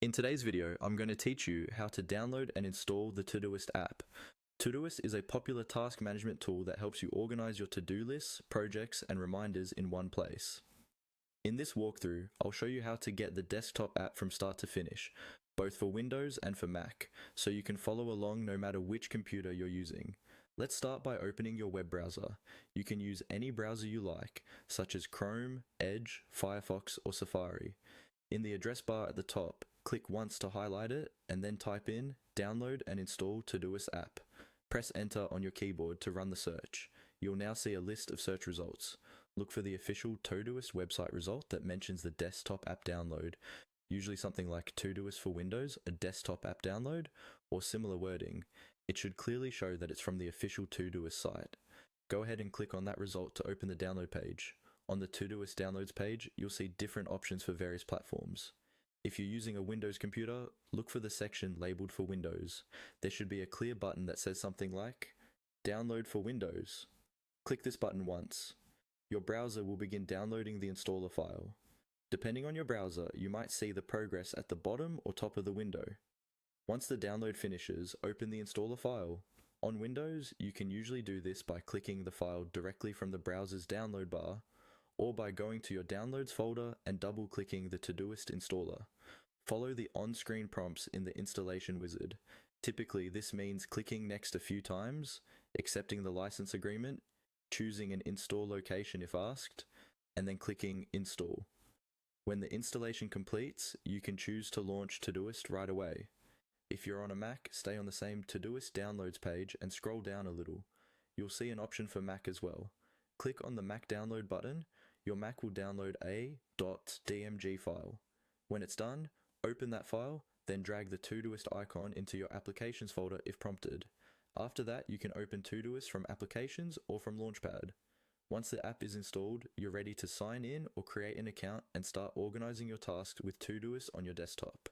In today's video, I'm going to teach you how to download and install the Todoist app. Todoist is a popular task management tool that helps you organize your to-do lists, projects, and reminders in one place. In this walkthrough, I'll show you how to get the desktop app from start to finish, both for Windows and for Mac, so you can follow along no matter which computer you're using. Let's start by opening your web browser. You can use any browser you like, such as Chrome, Edge, Firefox, or Safari. In the address bar at the top, click once to highlight it, and then type in Download and Install Todoist app. Press enter on your keyboard to run the search. You'll now see a list of search results. Look for the official Todoist website result that mentions the desktop app download, usually something like Todoist for Windows, a desktop app download, or similar wording. It should clearly show that it's from the official Todoist site. Go ahead and click on that result to open the download page. On the Todoist downloads page, you'll see different options for various platforms. If you're using a Windows computer, look for the section labeled for Windows. There should be a clear button that says something like, Download for Windows. Click this button once. Your browser will begin downloading the installer file. Depending on your browser, you might see the progress at the bottom or top of the window. Once the download finishes, open the installer file. On Windows, you can usually do this by clicking the file directly from the browser's download bar, or by going to your Downloads folder and double-clicking the Todoist installer. Follow the on-screen prompts in the installation wizard. Typically, this means clicking next a few times, accepting the license agreement, choosing an install location if asked, and then clicking Install. When the installation completes, you can choose to launch Todoist right away. If you're on a Mac, stay on the same Todoist downloads page and scroll down a little. You'll see an option for Mac as well. Click on the Mac download button. Your Mac will download a .dmg file. When it's done, open that file, then drag the Todoist icon into your Applications folder if prompted. After that, you can open Todoist from Applications or from Launchpad. Once the app is installed, you're ready to sign in or create an account and start organizing your tasks with Todoist on your desktop.